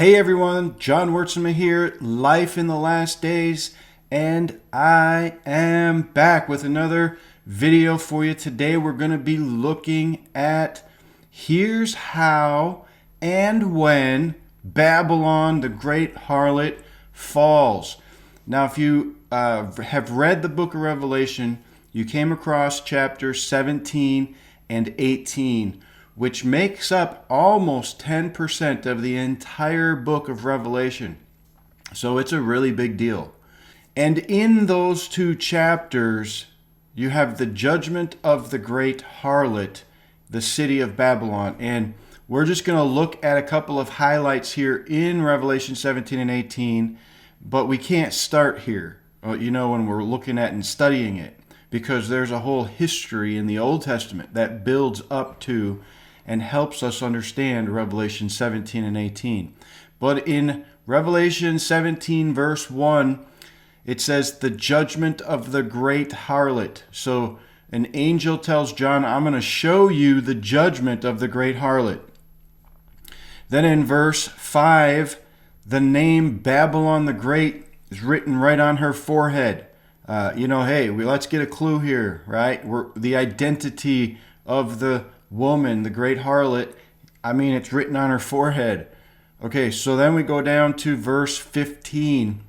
Hey everyone, John Wertzema here, Life in the Last Days, and I am back with another video for you. Today we're going to be looking at here's how and when Babylon, the Great Harlot, falls. Now if you have read the book of Revelation, you came across chapters 17 and 18, which makes up almost 10% of the entire book of Revelation. So it's a really big deal. And in those two chapters, you have the judgment of the great harlot, the city of Babylon. And we're just going to look at a couple of highlights here in Revelation 17 and 18, but we can't start here, when we're looking at and studying it, because there's a whole history in the Old Testament that builds up to and helps us understand Revelation 17 and 18. But in Revelation 17 verse 1, it says the judgment of the great harlot. So an angel tells John, I'm going to show you the judgment of the great harlot. Then in verse 5, the name Babylon the Great is written right on her forehead. Let's get a clue here, right? The identity of the woman, the great harlot, it's written on her forehead. Okay, so then we go down to verse 15,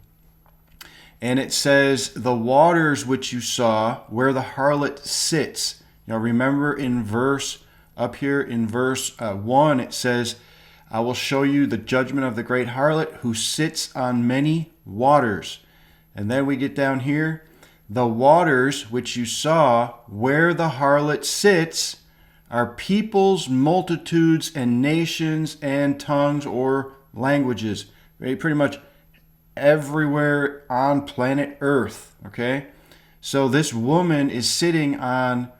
and it says, the waters which you saw where the harlot sits. Now remember in verse 1, it says, I will show you the judgment of the great harlot who sits on many waters. And then we get down here, the waters which you saw where the harlot sits are peoples, multitudes, and nations, and tongues or languages. Right? Pretty much everywhere on planet Earth. Okay? So this woman is sitting on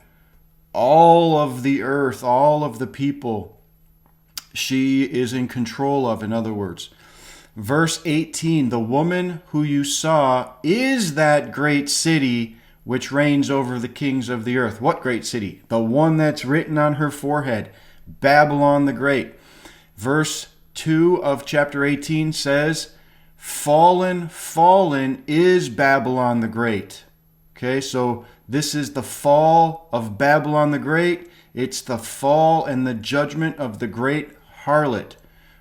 all of the earth, all of the people she is in control of, in other words. Verse 18, the woman who you saw is that great city which reigns over the kings of the earth. What great city? The one that's written on her forehead, Babylon the Great. Verse 2 of chapter 18 says, fallen, fallen is Babylon the Great. Okay, so this is the fall of Babylon the Great. It's the fall and the judgment of the great harlot.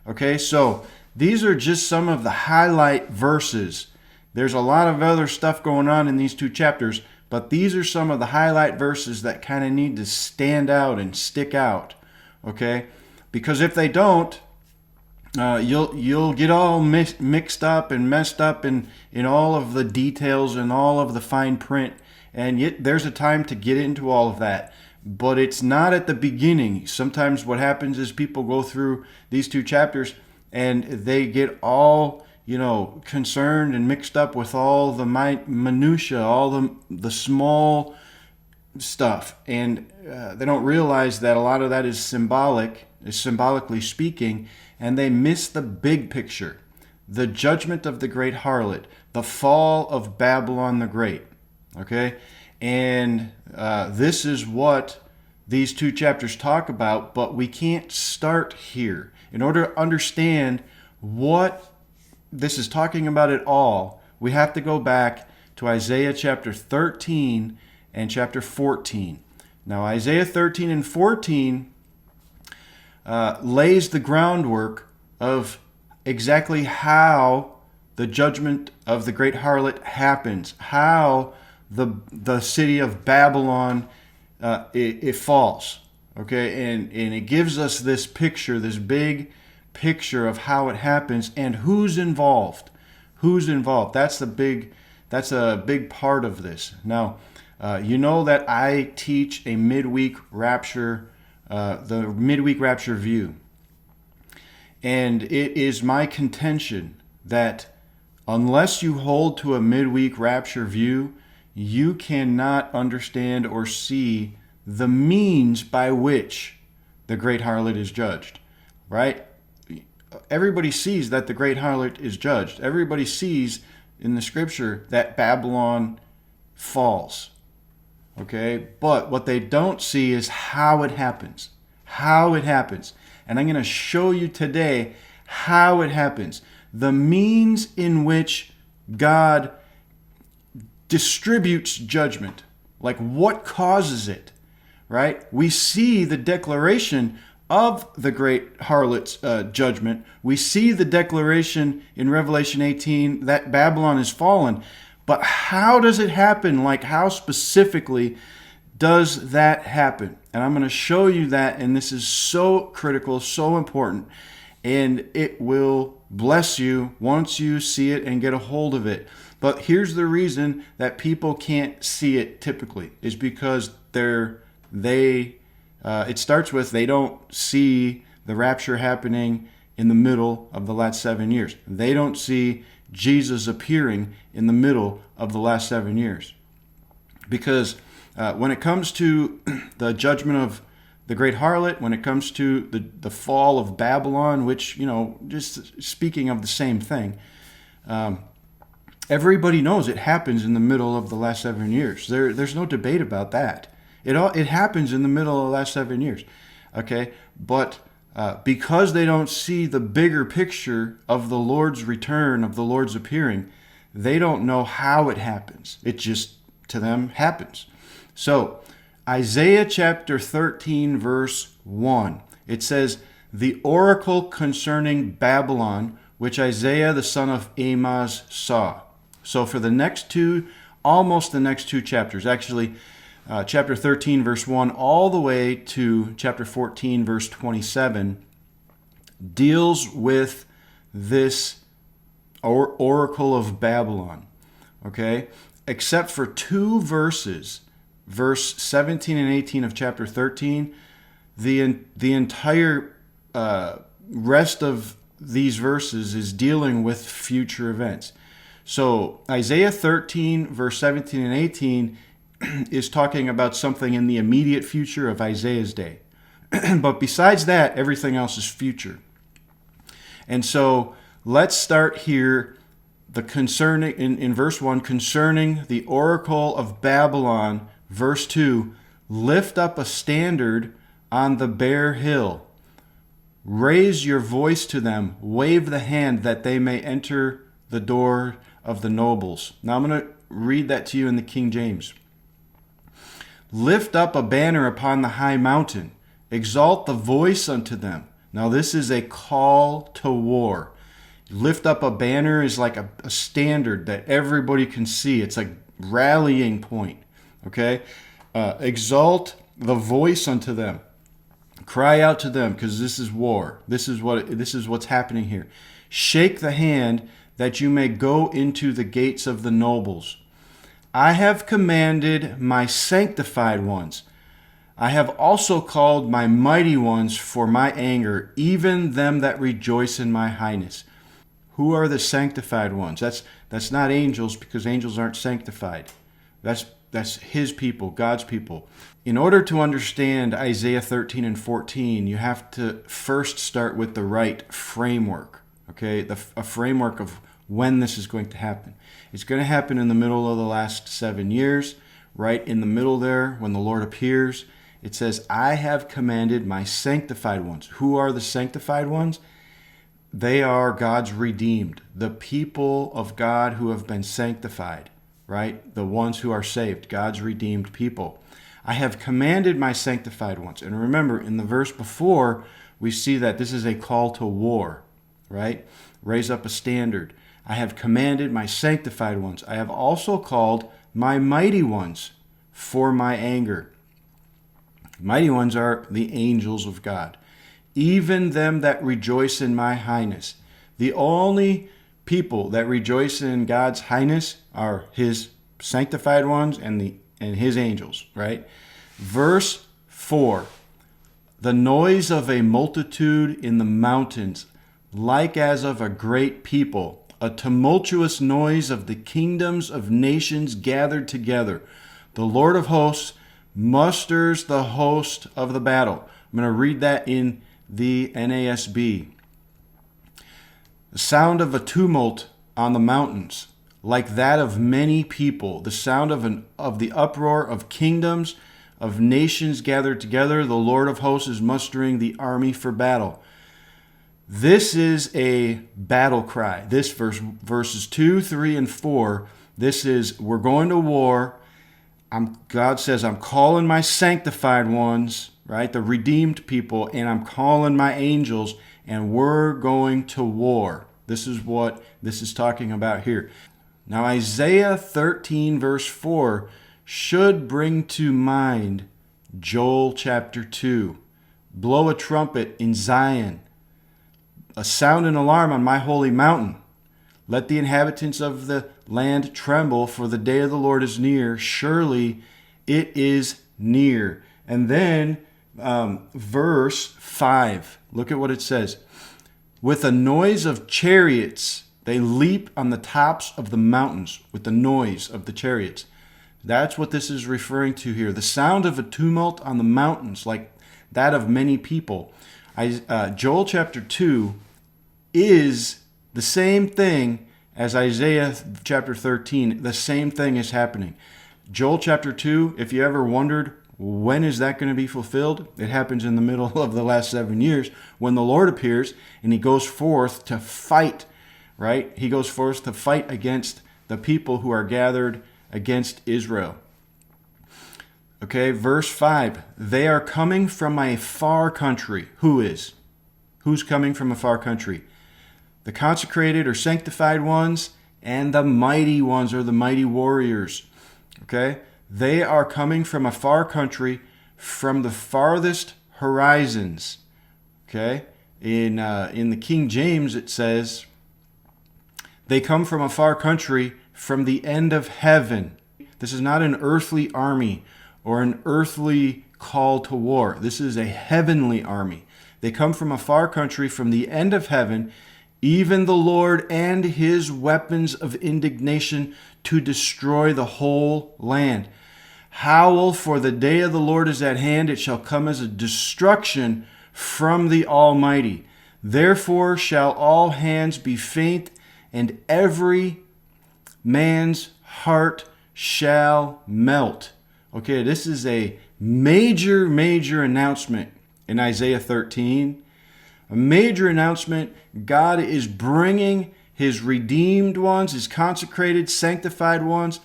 Okay, so these are just some of the highlight verses. There's a lot of other stuff going on in these two chapters, but these are some of the highlight verses that kind of need to stand out and stick out, okay? Because if they don't, you'll get all mixed up and messed up in all of the details and all of the fine print, and yet there's a time to get into all of that. But it's not at the beginning. Sometimes what happens is people go through these two chapters and they get all concerned and mixed up with all the minutia, all the small stuff, and they don't realize that a lot of that is symbolically speaking, and they miss the big picture, the judgment of the great harlot, the fall of Babylon the Great. Okay, and this is what these two chapters talk about, but we can't start here. In order to understand what this is talking about at all, we have to go back to Isaiah chapter 13 and chapter 14. Now, Isaiah 13 and 14 lays the groundwork of exactly how the judgment of the great harlot happens, how the city of Babylon it falls. Okay, and it gives us this picture, this big picture of how it happens and who's involved. That's a big part of this. Now, you know that I teach a midweek rapture, the midweek rapture view, and it is my contention that unless you hold to a midweek rapture view, you cannot understand or see the means by which the great harlot is judged, right? Everybody sees that the great harlot is judged. Everybody sees in the scripture that Babylon falls. Okay? But what they don't see is how it happens. And I'm going to show you today how it happens, the means in which God distributes judgment, like what causes it, right? We see the declaration of the great harlot's judgment. We see the declaration in Revelation 18 that Babylon is fallen. But how does it happen? Like, how specifically does that happen? And I'm going to show you that, and this is so critical, so important, and it will bless you once you see it and get a hold of it. But here's the reason that people can't see it typically, is because it starts with they don't see the rapture happening in the middle of the last 7 years. They don't see Jesus appearing in the middle of the last 7 years. Because when it comes to the judgment of the great harlot, when it comes to the fall of Babylon, which, just speaking of the same thing, everybody knows it happens in the middle of the last 7 years. There's no debate about that. It happens in the middle of the last 7 years, okay? But because they don't see the bigger picture of the Lord's return, of the Lord's appearing, they don't know how it happens. It just, to them, happens. So, Isaiah chapter 13, verse 1, it says, "The oracle concerning Babylon, which Isaiah the son of Amoz saw." So for almost the next two chapters, actually, chapter 13, verse 1, all the way to chapter 14, verse 27, deals with this oracle of Babylon, okay? Except for two verses, verse 17 and 18 of chapter 13, the entire rest of these verses is dealing with future events. So Isaiah 13, verse 17 and 18 is talking about something in the immediate future of Isaiah's day. But besides that, everything else is future. And so let's start here in verse 1, concerning the oracle of Babylon. Verse 2, "Lift up a standard on the bare hill. Raise your voice to them. Wave the hand that they may enter the door of the nobles." Now I'm going to read that to you in the King James. "Lift up a banner upon the high mountain. Exalt the voice unto them." Now this is a call to war. Lift up a banner is like a standard that everybody can see. It's a rallying point. Okay? Exalt the voice unto them. Cry out to them, because this is war. This is what's happening here. "Shake the hand that you may go into the gates of the nobles. I have commanded my sanctified ones. I have also called my mighty ones for my anger, even them that rejoice in my highness." Who are the sanctified ones? That's not angels, because angels aren't sanctified. That's his people, God's people. In order to understand Isaiah 13 and 14, you have to first start with the right framework, okay? A framework of when this is going to happen. It's going to happen in the middle of the last 7 years, right in the middle there, when the Lord appears. It says, "I have commanded my sanctified ones." Who are the sanctified ones? They are God's redeemed, the people of God who have been sanctified, right? The ones who are saved, God's redeemed people. "I have commanded my sanctified ones." And remember, in the verse before, we see that this is a call to war, right? Raise up a standard. "I have commanded my sanctified ones. I have also called my mighty ones for my anger." Mighty ones are the angels of God. "Even them that rejoice in my highness." The only people that rejoice in God's highness are his sanctified ones and his angels, right? Verse 4, "The noise of a multitude in the mountains, like as of a great people, a tumultuous noise of the kingdoms of nations gathered together. The Lord of hosts musters the host of the battle." I'm going to read that in the NASB. "The sound of a tumult on the mountains, like that of many people, the sound of the uproar of kingdoms, of nations gathered together. The Lord of hosts is mustering the army for battle." This is a battle cry. This verses 2, 3, and 4. This is, we're going to war. God says, I'm calling my sanctified ones, right? The redeemed people, and I'm calling my angels, and we're going to war. This is what this is talking about here. Now, Isaiah 13, verse 4 should bring to mind Joel chapter 2. Blow a trumpet in Zion, a sound an alarm on my holy mountain. Let the inhabitants of the land tremble, for the day of the Lord is near. Surely it is near. And then verse 5, look at what it says. With a noise of chariots, they leap on the tops of the mountains with the noise of the chariots. That's what this is referring to here. The sound of a tumult on the mountains, like that of many people. Joel chapter 2 is the same thing as Isaiah chapter 13. The same thing is happening. Joel chapter 2, if you ever wondered, when is that going to be fulfilled? It happens in the middle of the last 7 years when the Lord appears and he goes forth to fight, right? He goes forth to fight against the people who are gathered against Israel. Okay, verse 5. They are coming from a far country. Who is? Who's coming from a far country? The consecrated or sanctified ones and the mighty ones, or the mighty warriors. Okay? They are coming from a far country, from the farthest horizons. Okay? In the King James it says, they come from a far country, from the end of heaven. This is not an earthly army or an earthly call to war. This is a heavenly army. They come from a far country, from the end of heaven, even the Lord and his weapons of indignation to destroy the whole land. Howl, for the day of the Lord is at hand. It shall come as a destruction from the Almighty. Therefore shall all hands be faint, and every man's heart shall melt. Okay, this is a major announcement in Isaiah 13. A major announcement. God is bringing his redeemed ones, his consecrated, sanctified ones,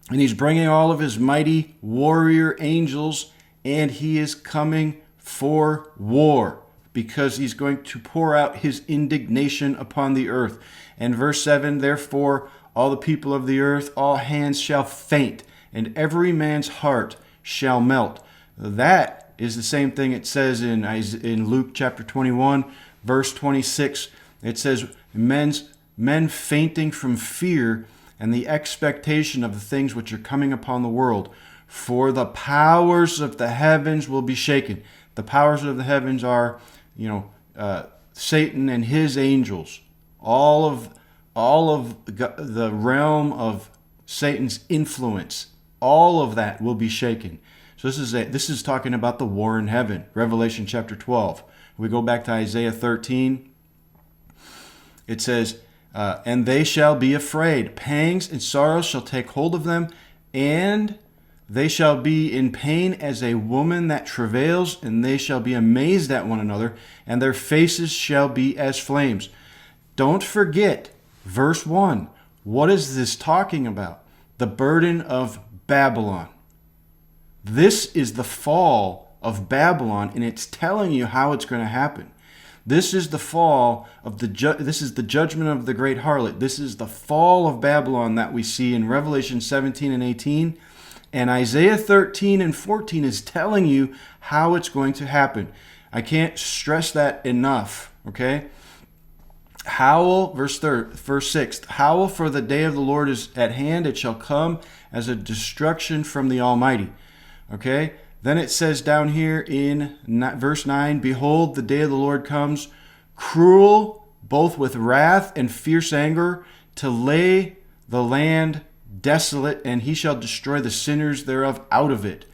and he's bringing all of his mighty warrior angels, and he is coming for war because he's going to pour out his indignation upon the earth. And verse 7, therefore all the people of the earth, all hands shall faint, and every man's heart shall melt. That is the same thing it says in Luke chapter 21, verse 26. It says, men fainting from fear and the expectation of the things which are coming upon the world. For the powers of the heavens will be shaken. The powers of the heavens are, Satan and his angels. All of the realm of Satan's influence. All of that will be shaken. So this is talking about the war in heaven. Revelation chapter 12. We go back to Isaiah 13. It says, and they shall be afraid. Pangs and sorrows shall take hold of them, and they shall be in pain as a woman that travails, and they shall be amazed at one another, and their faces shall be as flames. Don't forget, verse 1. What is this talking about? The burden of Babylon. This is the fall of Babylon, and it's telling you how it's going to happen. This is the fall of this is the judgment of the great harlot. This is the fall of Babylon that we see in Revelation 17 and 18. And Isaiah 13 and 14 is telling you how it's going to happen. I can't stress that enough, okay? Howl, verse 6, howl, for the day of the Lord is at hand. It shall come as a destruction from the Almighty. Okay? Then it says down here in verse 9, behold, the day of the Lord comes, cruel, both with wrath and fierce anger, to lay the land desolate, and he shall destroy the sinners thereof out of it.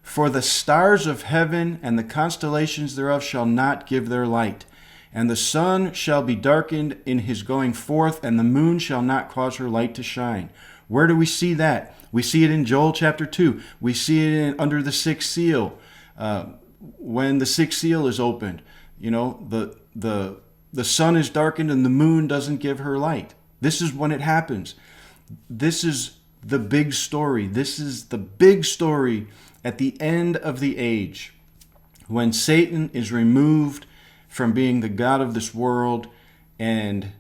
For the stars of heaven and the constellations thereof shall not give their light. And the sun shall be darkened in his going forth, and the moon shall not cause her light to shine. Where do we see that? We see it in Joel chapter 2. We see it under the sixth seal. When the sixth seal is opened, the sun is darkened and the moon doesn't give her light. This is when it happens. This is the big story. This is the big story at the end of the age, when Satan is removed from being the God of this world. And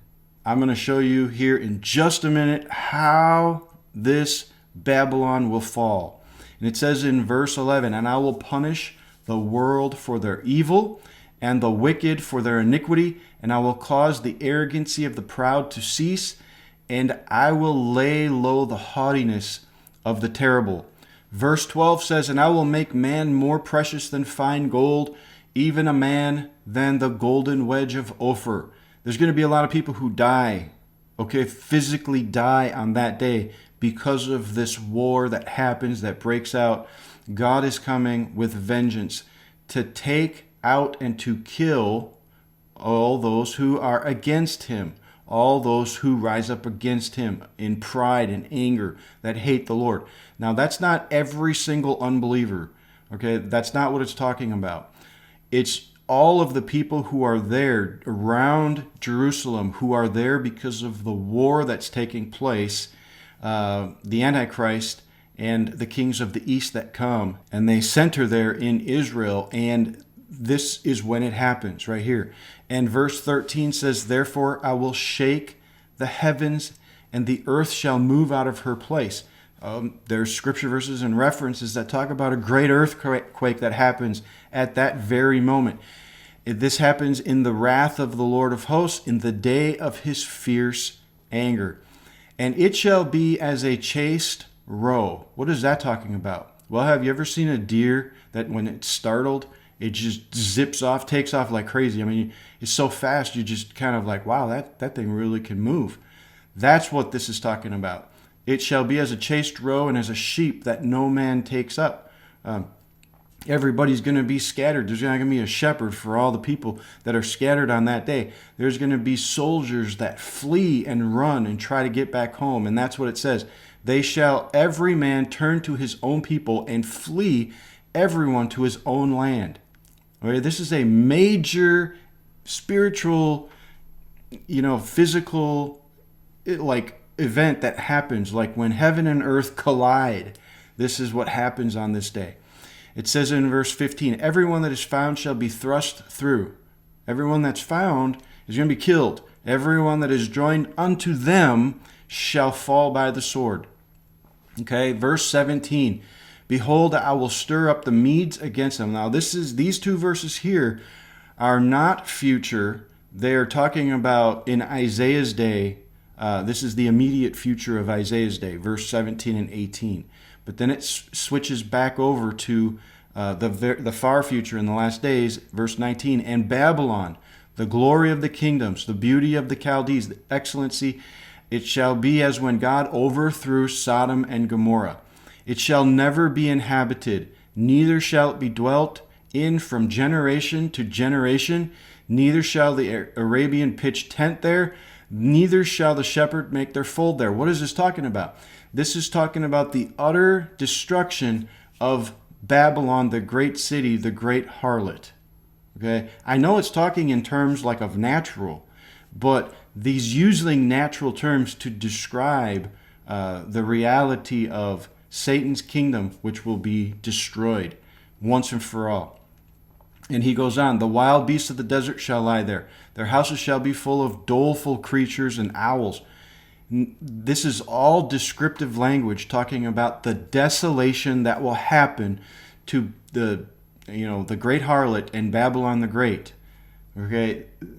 I'm going to show you here in just a minute how this Babylon will fall. And it says in verse 11, "And I will punish the world for their evil, and the wicked for their iniquity, and I will cause the arrogancy of the proud to cease, and I will lay low the haughtiness of the terrible." Verse 12 says, "And I will make man more precious than fine gold, even a man than the golden wedge of Ophir." There's going to be a lot of people who die, physically die on that day because of this war that happens, that breaks out. God is coming with vengeance to take out and to kill all those who are against him, all those who rise up against him in pride and anger, that hate the Lord. Now, that's not every single unbeliever, That's not what it's talking about. It's all of the people who are there around Jerusalem, who are there because of the war that's taking place, the Antichrist and the kings of the east that come, and they center there in Israel, and this is when it happens right here. And verse 13 says, "Therefore I will shake the heavens, and the earth shall move out of her place." There's scripture verses and references that talk about a great earthquake that happens at that very moment. This happens in the wrath of the Lord of hosts, in the day of his fierce anger. "And it shall be as a chaste roe." What is that talking about? Well, have you ever seen a deer that when it's startled, it just zips off, takes off like crazy? I mean, it's so fast, you just kind of like, wow, that thing really can move. That's what this is talking about. "It shall be as a chaste roe and as a sheep that no man takes up." Everybody's going to be scattered. There's not going to be a shepherd for all the people that are scattered on that day. There's going to be soldiers that flee and run and try to get back home. And that's what it says. "They shall every man turn to his own people and flee everyone to his own land." Okay, this is a major spiritual, physical, event that happens, like when heaven and earth collide. This is what happens on this day. It says in verse 15, "Everyone that is found shall be thrust through." Everyone that's found is going to be killed. "Everyone that is joined unto them shall fall by the sword." Verse 17, "Behold, I will stir up the Medes against them." Now, these two verses here are not future. They are talking about in Isaiah's day. This is the immediate future of Isaiah's day, verse 17 and 18. But then it switches back over to the far future in the last days, verse 19. "And Babylon, the glory of the kingdoms, the beauty of the Chaldees, the excellency, it shall be as when God overthrew Sodom and Gomorrah. It shall never be inhabited, neither shall it be dwelt in from generation to generation. Neither shall the Arabian pitch tent there, neither shall the shepherd make their fold there." What is this talking about? This is talking about the utter destruction of Babylon, the great city, the great harlot. I know it's talking in terms like of natural, but these using natural terms to describe the reality of Satan's kingdom, which will be destroyed once and for all. And he goes on, "The wild beasts of the desert shall lie there. Their houses shall be full of doleful creatures and owls." This is all descriptive language talking about the desolation that will happen to the great harlot and Babylon the Great.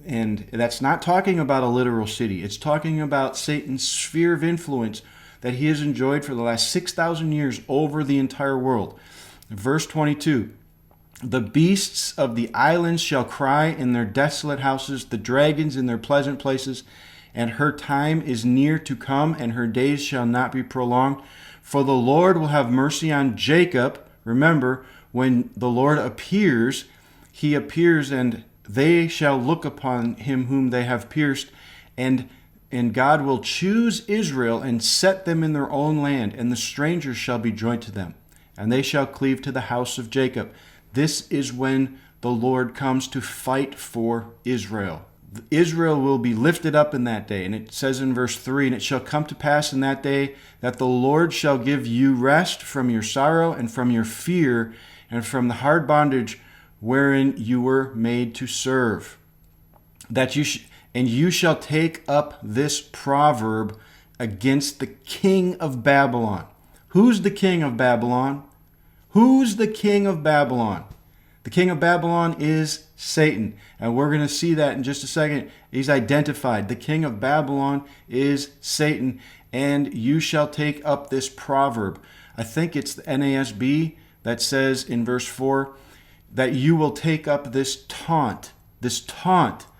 And that's not talking about a literal city. It's talking about Satan's sphere of influence that he has enjoyed for the last 6,000 years over the entire world. Verse 22, "The beasts of the islands shall cry in their desolate houses, the dragons in their pleasant places, and her time is near to come, and her days shall not be prolonged. For the Lord will have mercy on Jacob." Remember, when the Lord appears, he appears, and they shall look upon him whom they have pierced, and God will choose Israel and set them in their own land, and the strangers shall be joined to them, and they shall cleave to the house of Jacob. This is when the Lord comes to fight for Israel. Israel will be lifted up in that day. And it says in verse 3, and it shall come to pass in that day that the Lord shall give you rest from your sorrow and from your fear and from the hard bondage wherein you were made to serve. That you shall take up this proverb against the king of Babylon. Who's the king of Babylon? Who's the king of Babylon? The king of Babylon is Satan. And we're going to see that in just a second. He's identified. The king of Babylon is Satan. And you shall take up this proverb. I think it's the NASB that says in verse 4 that you will take up this taunt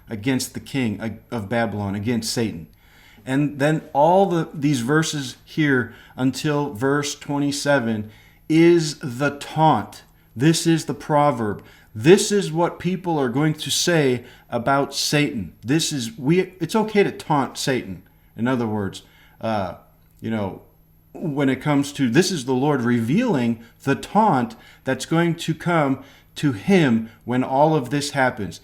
against the king of Babylon, against Satan. And then all these verses here until verse 27 is the taunt. This is the proverb. This is what people are going to say about Satan. It's okay to taunt Satan. In other words, when it comes to, this is the Lord revealing the taunt that's going to come to him when all of this happens.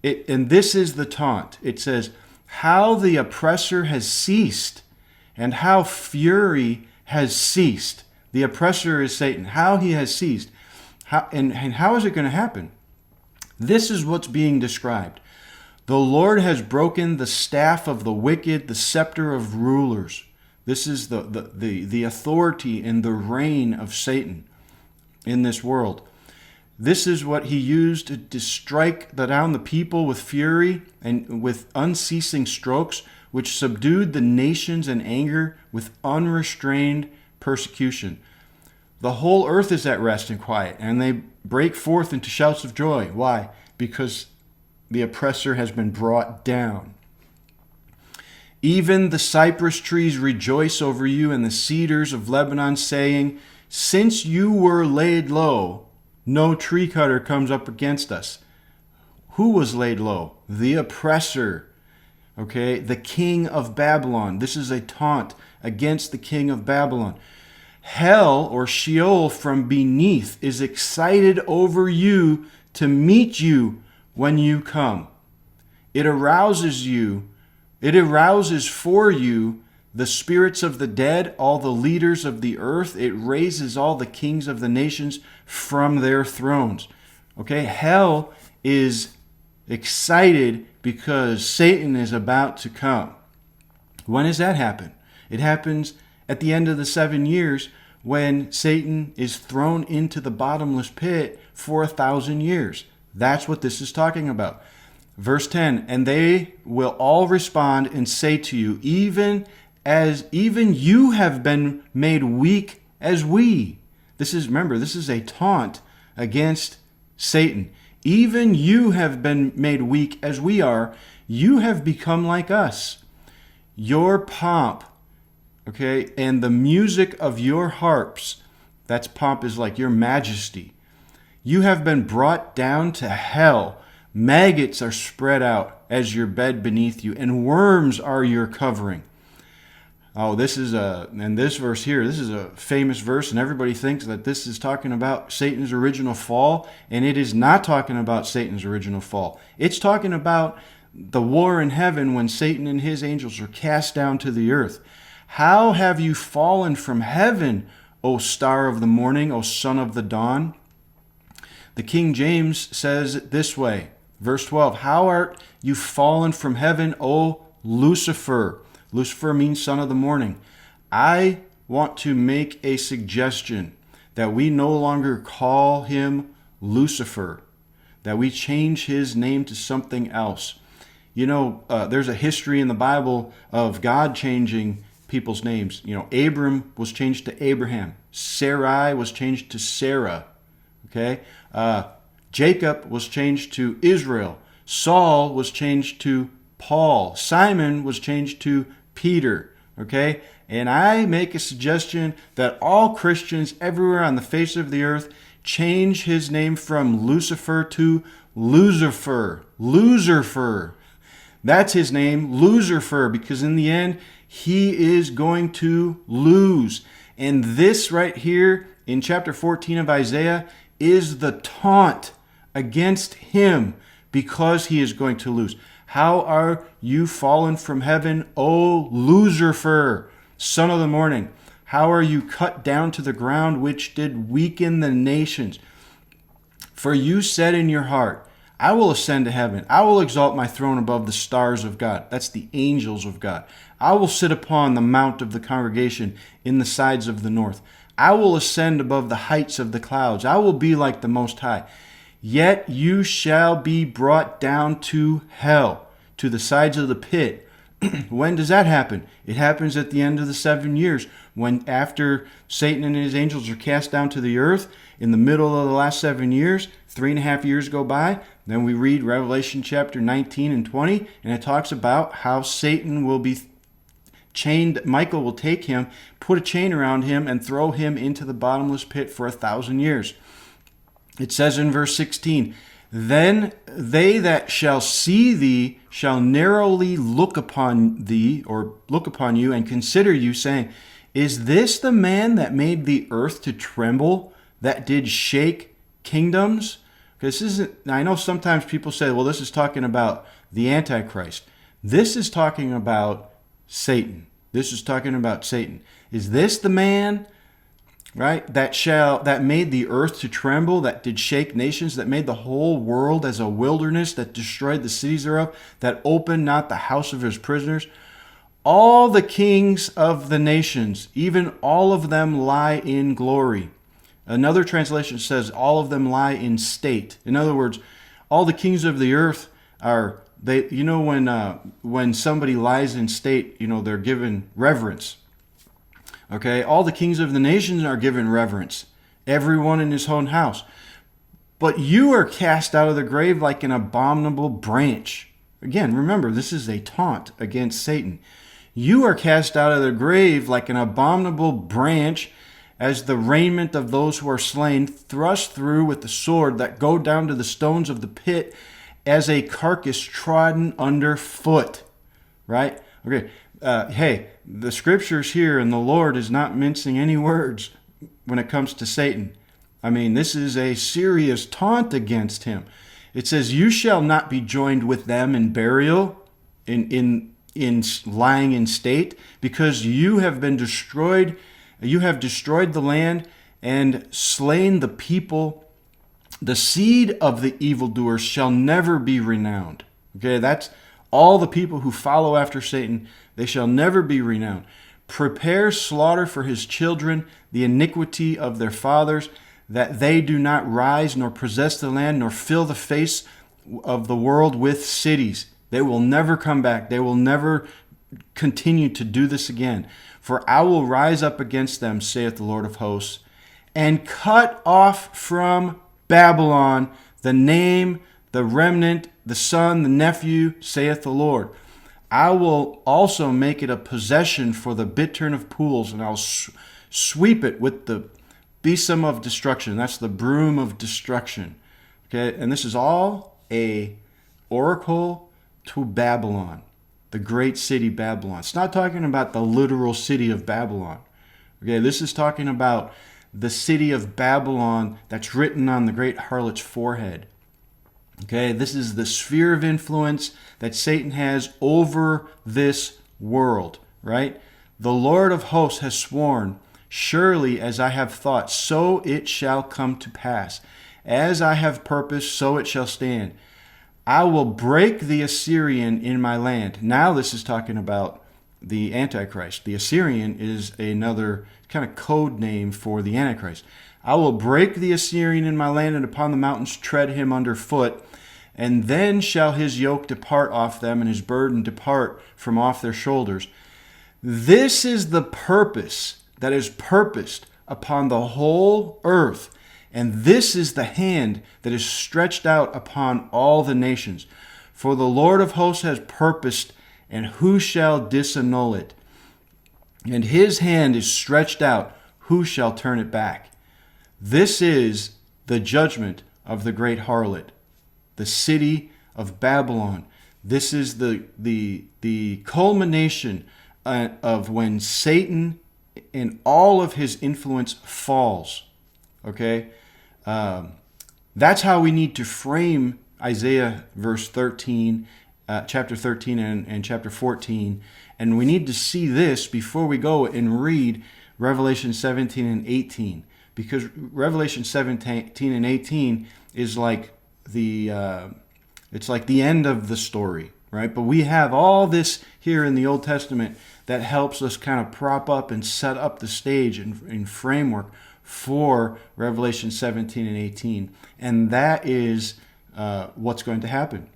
And this is the taunt. It says, how the oppressor has ceased and how fury has ceased. The oppressor is Satan. How he has ceased. And how is it going to happen? This is what's being described. The Lord has broken the staff of the wicked, the scepter of rulers. This is the authority and the reign of Satan in this world. This is what he used to strike down the people with fury and with unceasing strokes, which subdued the nations in anger with unrestrained persecution. The whole earth is at rest and quiet, and they break forth into shouts of joy. Why? Because the oppressor has been brought down. Even the cypress trees rejoice over you, and the cedars of Lebanon, saying, since you were laid low, no tree cutter comes up against us. Who was laid low? The oppressor. Okay, the king of Babylon. This is a taunt against the king of Babylon. Hell, or Sheol, from beneath is excited over you to meet you when you come. It arouses you. It arouses for you the spirits of the dead, all the leaders of the earth. It raises all the kings of the nations from their thrones. Okay, hell is excited because Satan is about to come. When does that happen? It happens at the end of the 7 years, when Satan is thrown into the bottomless pit for 1,000 years. That's what this is talking about. Verse 10, and they will all respond and say to you, even you have been made weak as we. This is a taunt against Satan. Even you have been made weak as we are. You have become like us. Your pomp, okay, and the music of your harps, that's pomp is like your majesty. You have been brought down to hell. Maggots are spread out as your bed beneath you, and worms are your covering. Oh, this is a famous verse, and everybody thinks that this is talking about Satan's original fall, and it is not talking about Satan's original fall. It's talking about the war in heaven when Satan and his angels are cast down to the earth. How have you fallen from heaven, O star of the morning, O son of the dawn? The King James says it this way, verse 12, how art you fallen from heaven, O Lucifer? Lucifer means son of the morning. I want to make a suggestion that we no longer call him Lucifer, that we change his name to something else. There's a history in the Bible of God changing people's names. Abram was changed to Abraham. Sarai was changed to Sarah. Okay? Jacob was changed to Israel. Saul was changed to Paul. Simon was changed to Peter. Okay? And I make a suggestion that all Christians everywhere on the face of the earth change his name from Lucifer to Lucifer. Lucifer. That's his name, Lucifer, because in the end, he is going to lose. And this right here in chapter 14 of Isaiah is the taunt against him, because he is going to lose. How are you fallen from heaven, O Lucifer, son of the morning? How are you cut down to the ground, which did weaken the nations? For you said in your heart, I will ascend to heaven. I will exalt my throne above the stars of God. That's the angels of God. I will sit upon the mount of the congregation in the sides of the north. I will ascend above the heights of the clouds. I will be like the Most High. Yet you shall be brought down to hell, to the sides of the pit. When does that happen? It happens at the end of the 7 years, when after Satan and his angels are cast down to the earth, in the middle of the last 7 years, 3.5 years go by. Then we read Revelation chapter 19 and 20, and it talks about how Satan will be chained. Michael will take him, put a chain around him, and throw him into the bottomless pit for 1,000 years. It says in verse 16, then they that shall see thee shall narrowly look upon thee, or look upon you, and consider you, saying, is this the man that made the earth to tremble, that did shake kingdoms? Because this isn't, I know sometimes people say, well, this is talking about the Antichrist. This is talking about Satan. This is talking about Satan. Is this the man, right, that made the earth to tremble, that did shake nations, that made the whole world as a wilderness, that destroyed the cities thereof, that opened not the house of his prisoners? All the kings of the nations, even all of them, lie in glory. Another translation says all of them lie in state. In other words, all the kings of the earth are, they, you know, when somebody lies in state, you know, they're given reverence. Okay, all the kings of the nations are given reverence, everyone in his own house. But you are cast out of the grave like an abominable branch. Again, remember, this is a taunt against Satan. You are cast out of the grave like an abominable branch, as the raiment of those who are slain, thrust through with the sword, that go down to the stones of the pit, as a carcass trodden underfoot. Right? Okay. Hey, the scriptures here, and the Lord is not mincing any words when it comes to Satan. I mean, this is a serious taunt against him. It says, you shall not be joined with them in burial, in lying in state, because you have been destroyed. You have destroyed the land and slain the people. The seed of the evildoers shall never be renowned. Okay, that's all the people who follow after Satan. They shall never be renowned. Prepare slaughter for his children, the iniquity of their fathers, that they do not rise nor possess the land, nor fill the face of the world with cities. They will never come back. They will never continue to do this again. For I will rise up against them, saith the Lord of hosts, and cut off from Babylon the name, the remnant, the son, the nephew, saith the Lord. I will also make it a possession for the bittern of pools, and I'll sweep it with the besom of destruction. That's the broom of destruction. Okay, and this is all a oracle to Babylon, the great city Babylon. It's not talking about the literal city of Babylon. Okay, this is talking about the city of Babylon that's written on the great harlot's forehead. Okay, this is the sphere of influence that Satan has over this world, right? The Lord of hosts has sworn, surely as I have thought, so it shall come to pass. As I have purposed, so it shall stand. I will break the Assyrian in my land. Now this is talking about the Antichrist. The Assyrian is another kind of code name for the Antichrist. I will break the Assyrian in my land, and upon the mountains tread him underfoot. And then shall his yoke depart off them, and his burden depart from off their shoulders. This is the purpose that is purposed upon the whole earth. And this is the hand that is stretched out upon all the nations. For the Lord of hosts has purposed, and who shall disannul it? And his hand is stretched out, who shall turn it back? This is the judgment of the great harlot, the city of Babylon. This is the culmination of when Satan and all of his influence falls. Okay? That's how we need to frame Isaiah verse 13, chapter 13 and chapter 14. And we need to see this before we go and read Revelation 17 and 18. Because Revelation 17 and 18 is like it's like the end of the story, right? But we have all this here in the Old Testament that helps us kind of prop up and set up the stage and framework for Revelation 17 and 18. And that is what's going to happen.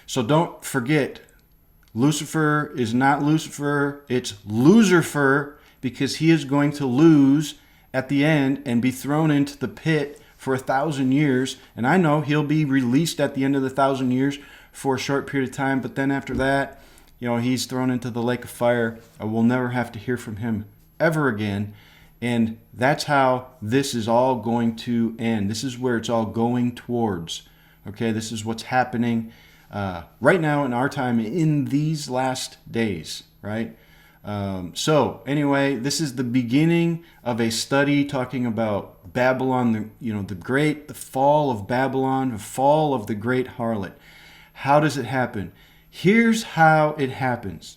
So don't forget, Lucifer is not Lucifer, it's Loserfer, because he is going to lose at the end and be thrown into the pit for 1,000 years. And I know he'll be released at the end of the 1,000 years for a short period of time, but then after that, he's thrown into the lake of fire. We'll never have to hear from him ever again. And that's how this is all going to end. This is where it's all going towards. Okay, this is what's happening right now in our time in these last days, right? So anyway, this is the beginning of a study talking about Babylon, the fall of Babylon, the fall of the great harlot. How does it happen? Here's how it happens.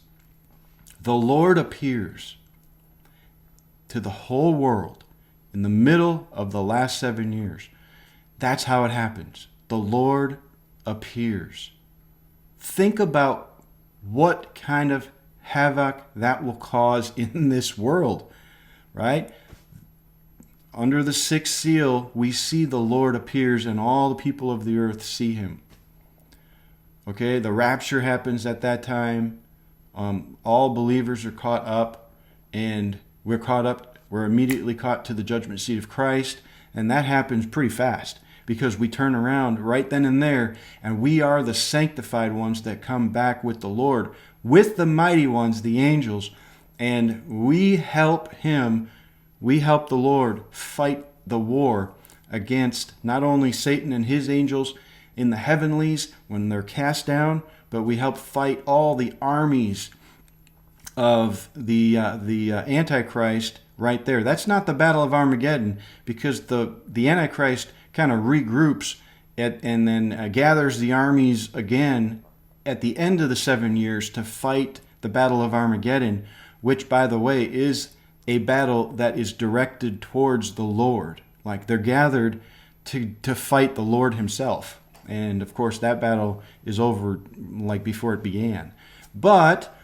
The Lord appears to the whole world in the middle of the last 7 years. That's how it happens. The Lord appears. Think about what kind of havoc that will cause in this world, right? Under the sixth seal, we see the Lord appears and all the people of the earth see him. Okay, the rapture happens at that time. All believers are caught up, and we're caught up. We're immediately caught to the judgment seat of Christ, and that happens pretty fast because we turn around right then and there, and we are the sanctified ones that come back with the Lord, with the mighty ones, the angels, and we help him, we help the Lord fight the war against not only Satan and his angels in the heavenlies when they're cast down, but we help fight all the armies of the Antichrist right there. That's not the Battle of Armageddon, because the Antichrist kind of regroups and then gathers the armies again at the end of the 7 years to fight the Battle of Armageddon, which, by the way, is a battle that is directed towards the Lord. Like, they're gathered to fight the Lord himself. And, of course, that battle is over like before it began. But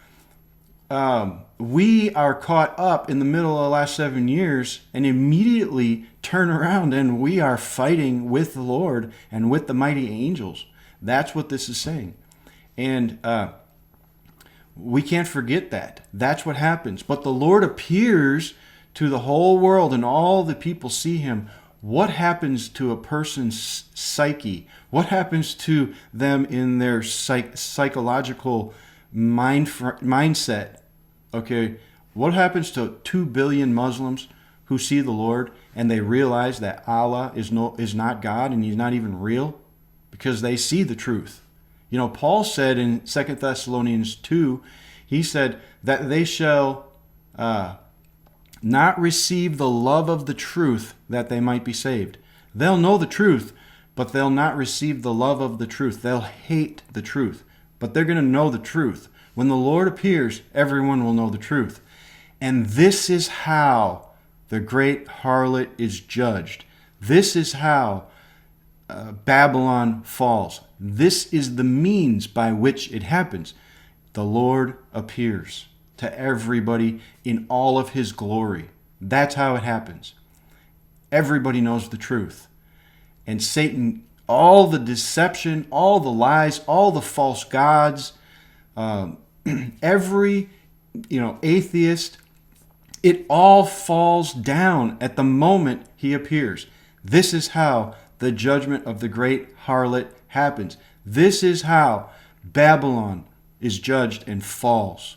we are caught up in the middle of the last 7 years and immediately turn around and we are fighting with the Lord and with the mighty angels. That's what this is saying. And we can't forget that. That's what happens. But the Lord appears to the whole world and all the people see him. What happens to a person's psyche? What happens to them in their psychological mindset? Okay, what happens to 2 billion Muslims who see the Lord and they realize that Allah is not God and he's not even real? Because they see the truth. Paul said in 2 Thessalonians 2, he said that they shall not receive the love of the truth that they might be saved. They'll know the truth, but they'll not receive the love of the truth. They'll hate the truth, but they're going to know the truth. When the Lord appears, everyone will know the truth. And this is how the great harlot is judged. This is how Babylon falls. This is the means by which it happens. The Lord appears to everybody in all of his glory. That's how it happens. Everybody knows the truth. And Satan, all the deception, all the lies, all the false gods, every atheist, it all falls down at the moment he appears. This is how the judgment of the great harlot happens. This is how Babylon is judged and falls.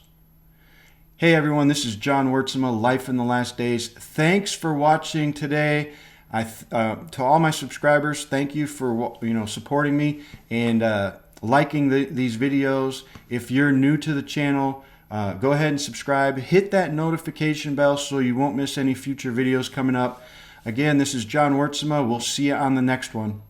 Hey everyone, this is John Wertzema, Life in the Last Days. Thanks for watching today. To all my subscribers, thank you for supporting me and liking these videos. If you're new to the channel, go ahead and subscribe. Hit that notification bell so you won't miss any future videos coming up. Again, this is John Wertzema. We'll see you on the next one.